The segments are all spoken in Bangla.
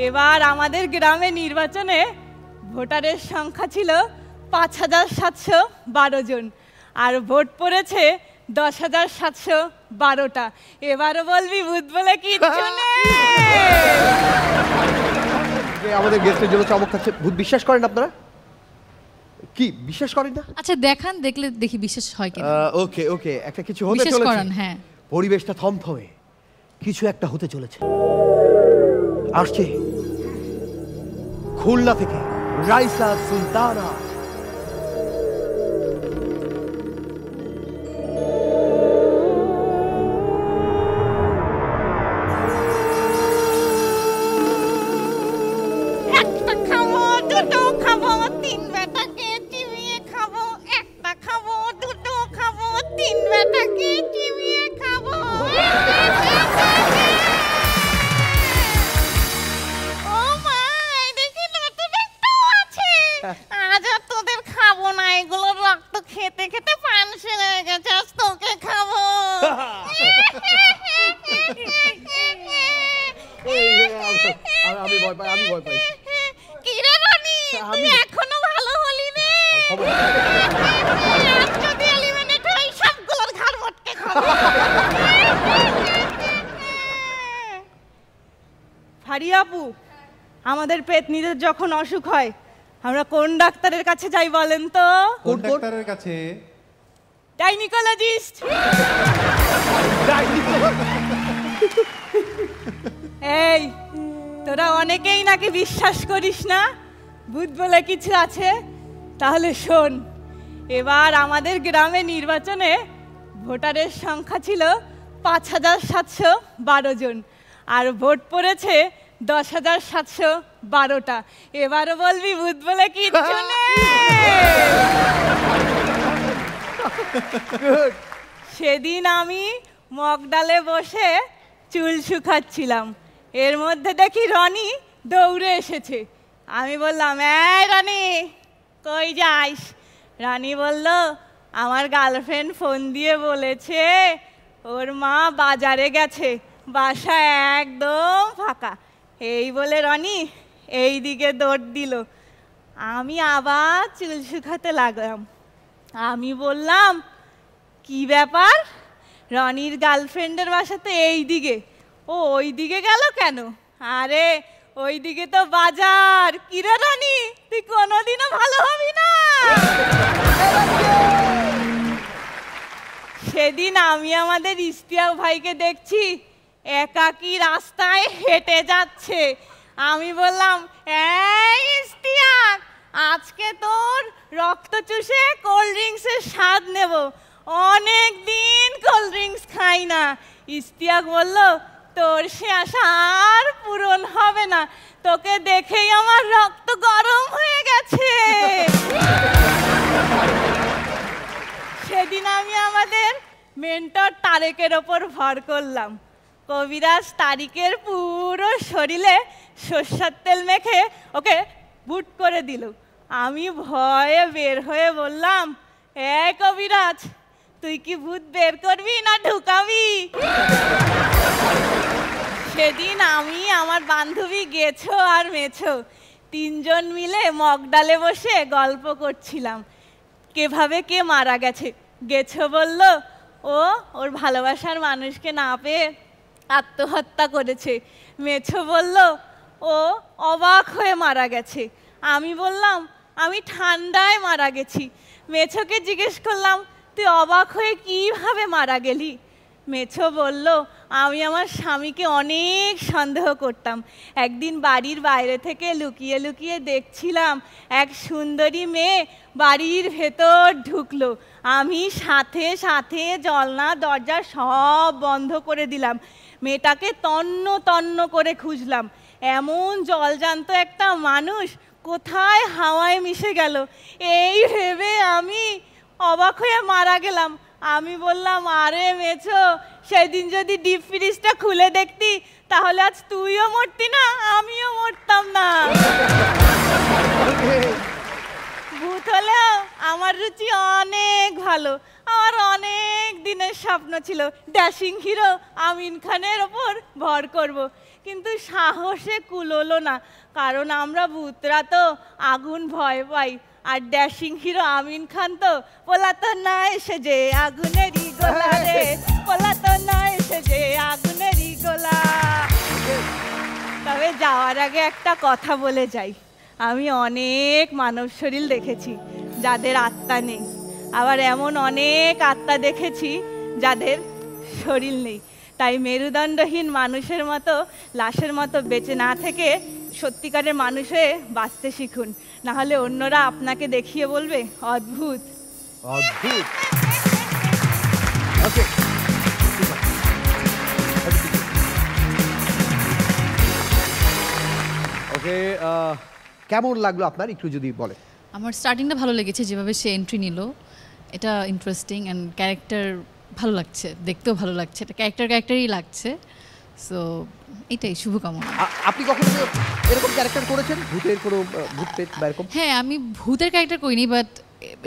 এবার আমাদের গ্রামে নির্বাচনে ভোটারের সংখ্যা ছিল ৫,৭১২ জন, আর ভোট পড়েছে ১০,৭১২টা। এবারও বলবি ভূত বলে কিচ্ছু নেই। আমাদের গেস্টের জন্য চমক থাকছে। ভূত বিশ্বাস করেন আপনারা? কি বিশ্বাস করেন না? আচ্ছা দেখান, দেখলে দেখি বিশ্বাস হয় কিনা। ওকে ওকে, একটা কিছু হতে বিশ্বাস চলেছে। করেন, হ্যাঁ। পরিবেশটা থমথমে, কিছু একটা হতে চলেছে। আসছে খুলনা থেকে রাইসা সুলতানা। একটা খাবো, দুটো খাবো, তিন বেটাকে চিবিয়ে খাবো। একটা খাবো, দুটো খাবো, তিন বেটাকে চিবিয়ে খাবো। ও মা, এদিকে নতুন একটাও আছে। আজ আর তোদের খাবো না, এগুলো রক্ত খেতে খেতে পানসে হয়ে গেছে, আজ তোকে খাবো। আমি ভয় পাই, আমি ভয় পাই। কি রে রনি, তুই এখনো ভালো হলি রে? আজ যদি এলিমিনেট হই, সবগুলোর ঘাড় মটকে খাবো। ফারিয়া আপু, আমাদের পেতনিদের যখন অসুখ হয় আমরা কোন ডাক্তারের কাছে যাই বলেন তো? কোন ডাক্তারের কাছে? গাইনিকোলজিস্ট। এই তোরা অনেকেই নাকি বিশ্বাস করিস না ভূত বলে কিছু আছে, তাহলে শোন। এবার আমাদের গ্রামে নির্বাচনে ভোটারের সংখ্যা ছিল ৫,৭১২ জন, আর ভোট পড়েছে ১০,৭১২টা। এবারও বলবি ভূত বলে কিচ্ছু নেই। সেদিন আমি মগডালে বসে চুল শুকাচ্ছিলাম, এর মধ্যে দেখি রনি দৌড়ে এসেছে। আমি বললাম, এই রনি কই যাস? রনি বলল, আমার গার্লফ্রেন্ড ফোন দিয়ে বলেছে ওর মা বাজারে গেছে, বাসা একদম ফাঁকা। এই বলে রনি এই দিকে দৌড় দিল। আমি আবার চুল শুকাতে লাগলাম। আমি বললাম, কি ব্যাপার, রনির গার্লফ্রেন্ডের বাসা তো এই দিকে, ও ওই দিকে গেল কেন? আরে ওই দিকে তো বাজার। কিরে রনি, তুই কোনোদিনও ভালো হবি না। সেদিন আমি আমাদের ইস্তিয়াক ভাইকে দেখছি একাকী রাস্তায় হেঁটে যাচ্ছে। আমি বললাম, এই ইস্তিয়াক, আজকে তোর রক্ত চুষে কোল্ড ড্রিঙ্কসের স্বাদ নেব, অনেক দিন কোল্ড ড্রিঙ্কস খাই না। ইস্তিয়াক বলল, তোর সে আশা আর পূরণ হবে না, তোকে দেখেই আমার রক্ত গরম হয়ে গেছে। সেদিন আমি আমাদের মেন্টর তারেকের ওপর ভর করলাম। কবিরাজ তারিকের পুরো শরীরে সর্ষের তেল মেখে ওকে বুট করে দিল। আমি ভয়ে বের হয়ে বললাম, এই কবিরাজ, তুই কি ভূত বের করবি না ঢুকাবি? সেদিন আমি, আমার বান্ধবী গেছো আর মেছো তিনজন মিলে মগডালে বসে গল্প করছিলাম কিভাবে কে মারা গেছে। গেছো বলল ও ওর ভালোবাসার মানুষকে না পেয়ে আত্মহত্যা করেছে। মেছো বলল ও অবাক হয়ে মারা গেছে। আমি বললাম আমি ঠান্ডায় মারা গেছি। মেছোকে জিজ্ঞেস করলাম, তুই অবাক হয়ে কিভাবে মারা গেলি? মেছো বলল, আমি আমার স্বামীকে অনেক সন্দেহ করতাম। একদিন বাড়ির বাইরে থেকে লুকিয়ে লুকিয়ে দেখছিলাম এক সুন্দরী মেয়ে বাড়ির ভেতর ঢুকলো। আমি সাথে সাথে জানলা দরজা সব বন্ধ করে দিলাম। মেয়েটাকে তন্ন তন্ন করে খুঁজলাম। এমন জলজান্ত একটা মানুষ কোথায় হাওয়ায় মিশে গেল, এই ভেবে আমি অবাক হয়ে মারা গেলাম। আমি বললাম, আরে মেছো, সেদিন যদি ডিপ ফ্রিজটা খুলে দেখতি তাহলে আজ তুইও মরতি না, আমিও মরতাম না। ভূত হলেও আমার রুচি অনেক ভালো, আমার আমার অনেক দিনের স্বপ্ন ছিল ড্যাশিং হিরো আমিন খানের ওপর ভর করব, কিন্তু সাহসে কুলোলো না, কারণ আমরা ভূতরা তো আগুন ভয় পাই, আর ড্যাশিং হিরো আমিন খান তো পোলাতো না এসে যে আগুনেরই গোলা রে, পোলাতো না এসে যে আগুনেরই গোলা। তবে যাওয়ার আগে একটা কথা বলে যাই, আমি অনেক মানব শরীর দেখেছি যাদের আত্মা নেই, আবার এমন অনেক আত্মা দেখেছি যাদের শরীর নেই। তাই মেরুদণ্ডহীন মানুষের মতো লাশের মতো বেঁচে না থেকে সত্যিকারের মানুষ হয়ে বাঁচতে শিখুন, না হলে অন্যরা আপনাকে দেখিয়ে বলবে অদ্ভুত। অদ্ভুত। ওকে, ওকে, কেমন লাগলো আপনার একটু যদি বলে? আমার স্টার্টিংটা ভালো লেগেছে, যেভাবে সে এন্ট্রি নিল, এটা ইন্টারেস্টিং অ্যান্ড ক্যারেক্টার ভালো লাগছে, দেখতেও ভালো লাগছে, এটা ক্যারেক্টারই লাগছে। সো এটাই শুভকামনা। আপনি কখনো এরকম ক্যারেক্টার করেছেন, ভূতের কোনো ভূত পেট বা এরকম? হ্যাঁ, আমি ভূতের ক্যারেক্টার করিনি, বাট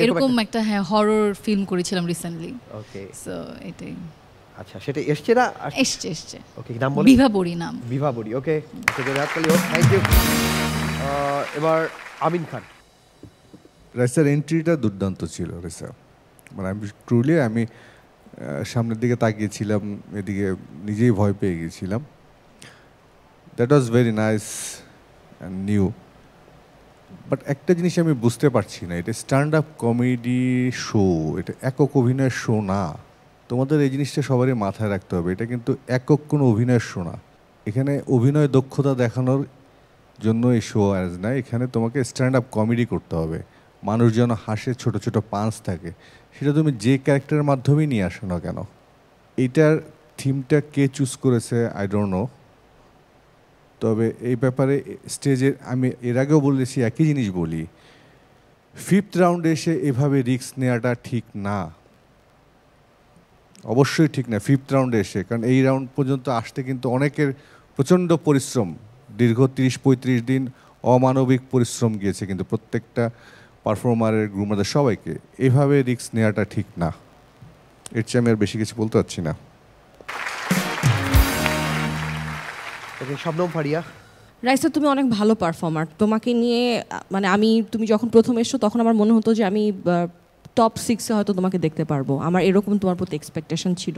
এরকম একটা হরর ফিল্ম করেছিলাম রিসেন্টলি। ওকে, সো এটাই। আচ্ছা, সেটা এসছে না? এসছে। ওকে, নাম বলি? বিভা বড়ি নাম। বিভা বড়ি। ওকে, থ্যাংক ইউ। এবার আমিন খান। রাইসার এন্ট্রিটা দুর্দান্ত ছিল। রাইসা মানে আমি সামনের দিকে তাকিয়েছিলাম, এদিকে নিজেই ভয় পেয়ে গিয়েছিলাম। That was very nice and new. But একটা জিনিস আমি বুঝতে পারছি না, এটা স্ট্যান্ড আপ কমেডি শো, এটা একক অভিনয়ের শো না। তোমাদের এই জিনিসটা সবারই মাথায় রাখতে হবে, এটা কিন্তু একক কোনো অভিনয়ের শো না। এখানে অভিনয় দক্ষতা দেখানোর জন্য এই শো অ্যাজ না, এখানে তোমাকে স্ট্যান্ড আপ কমেডি করতে হবে, মানুষ যেন হাসে, ছোট ছোট পাঞ্চ থাকে, সেটা তুমি যে ক্যারেক্টারের মাধ্যমেই নিয়ে আসো না কেন। এইটার থিমটা কে চুজ করেছে আই ডোন্ট নো, তবে এই ব্যাপারে স্টেজে আমি এর আগেও বলেছি, একই জিনিস বলি, 5th রাউন্ডে এসে এভাবে রিস্ক নেওয়াটা ঠিক না, অবশ্যই ঠিক না 5th রাউন্ডে এসে, কারণ এই রাউন্ড পর্যন্ত আসতে কিন্তু অনেকের প্রচণ্ড পরিশ্রম, দীর্ঘ 30-35 দিন অমানবিক পরিশ্রম গিয়েছে কিন্তু প্রত্যেকটা পারফর্মারের, গ্রুমারদের সবাইকে। এভাবে রিস্ক নেওয়াটা ঠিক না। এর চেয়ে আমি আর বেশি কিছু বলতে পারছি না। ওকে, শবনম ফারিয়া। রাইসা, তুমি অনেক ভালো পারফর্মার, তোমাকে নিয়ে মানে তুমি যখন প্রথম এসছো তখন আমার মনে হতো যে আমি টপ 6-এ হয়তো তোমাকে দেখতে পারবো, আমার এরকম তোমার প্রতি এক্সপেকটেশন ছিল,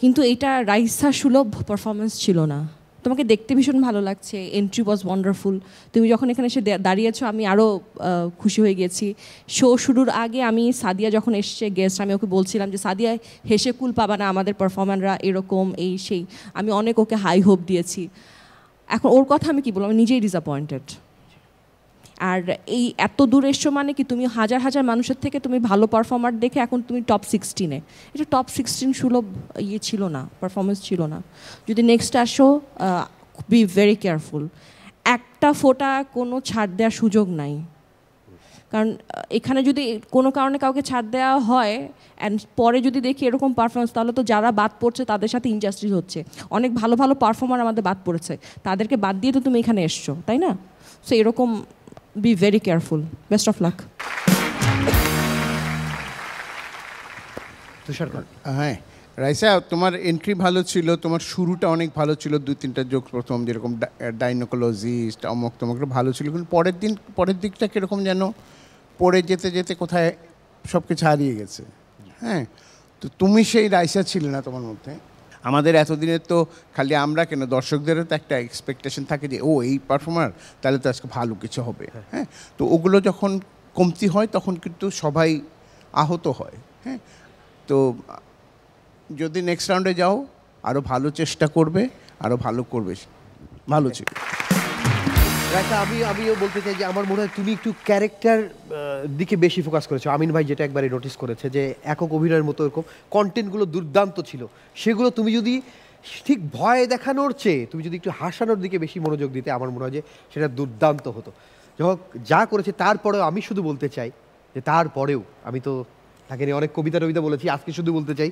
কিন্তু এটা রাইসা সুলভ পারফরমেন্স ছিল না। তোমাকে দেখতে ভীষণ ভালো লাগছে, এন্ট্রি ওয়াজ ওয়ান্ডারফুল, তুমি যখন এখানে এসে দাঁড়িয়েছো আমি আরও খুশি হয়ে গেছি। শো শুরুর আগে আমি সাদিয়া যখন এসছে গেস্ট, আমি ওকে বলছিলাম যে সাদিয়া হেসে কুল পাবা না, আমাদের পারফর্মাররা এরকম এই সেই, আমি অনেক ওকে হাই হোপ দিয়েছি। এখন ওর কথা আমি কি বলবো, আমি নিজেই ডিসঅ্যাপয়েন্টেড। আর এই এত দূর এসছো মানে কি, তুমি হাজার হাজার মানুষের থেকে তুমি ভালো পারফর্মার দেখে এখন তুমি টপ 16-এ, এটা টপ 16 সুলভ ছিল না, পারফরমেন্স ছিল না। যদি নেক্সট আসো, বি ভেরি কেয়ারফুল, একটা ফোঁটা কোনো ছাড় দেওয়ার সুযোগ নাই, কারণ এখানে যদি কোনো কারণে কাউকে ছাড় দেওয়া হয় অ্যান্ড পরে যদি দেখি এরকম পারফরমেন্স, তাহলে তো যারা বাদ পড়ছে তাদের সাথে ইনজাস্টিস হচ্ছে। অনেক ভালো ভালো পারফর্মার আমাদের বাদ পড়েছে, তাদেরকে বাদ দিয়ে তো তুমি এখানে এসছো, তাই না? সো এরকম be very careful. Best of luck. Tushar Khan. হ্যাঁ রাইসা, তোমার এন্ট্রি ভালো ছিল, তোমার শুরুটা অনেক ভালো ছিল, 2-3টা জোক প্রথম যেরকম ডাইনোকোলজিস্ট অমক তমক ভালো ছিল, কিন্তু পরের দিকটা কীরকম যেন পড়ে যেতে যেতে কোথায় সব কিছু হারিয়ে গেছে। হ্যাঁ, তো তুমি সেই রাইসা ছিলে না তোমার মধ্যে। আমাদের এতদিনের তো খালি আমরা কেন, দর্শকদেরও তো একটা এক্সপেকটেশন থাকে যে ও এই পারফর্মার, তাহলে তো আজকে ভালো কিছু হবে। হ্যাঁ, তো ওগুলো যখন কমতি হয় তখন কিন্তু সবাই আহত হয়। হ্যাঁ, তো যদি নেক্সট রাউন্ডে যাও আরও ভালো চেষ্টা করবে, আরও ভালো করবে। ভালো ছিল রাইসা। আমিও বলতে চাই যে আমার মনে হয় তুমি একটু ক্যারেক্টার দিকে বেশি ফোকাস করেছো। আমিন ভাই যেটা একবারে নোটিস করেছে যে একক অভিনয়ের মতো এরকম কন্টেন্টগুলো দুর্দান্ত ছিল, সেগুলো তুমি যদি ঠিক ভয় দেখানোর চেয়ে তুমি যদি একটু হাসানোর দিকে বেশি মনোযোগ দিতে, আমার মনে হয় যে সেটা দুর্দান্ত হতো। যখন যা করেছে তারপরেও আমি শুধু বলতে চাই যে তারপরেও আমি তো তাকে নিয়ে অনেক কবিতা বলেছি, আজকে শুধু বলতে চাই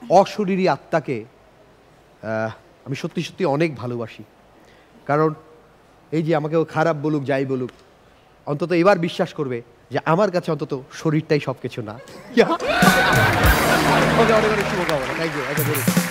অশরীরী আত্মাকে আমি সত্যি সত্যি অনেক ভালোবাসি। কারণ এই যে আমাকে ও খারাপ বলুক যাই বলুক, অন্তত এবার বিশ্বাস করবে যে আমার কাছে অন্তত শরীরটাই সব কিছু না। অনেক অনেক শুভকামনা, থ্যাংক ইউ।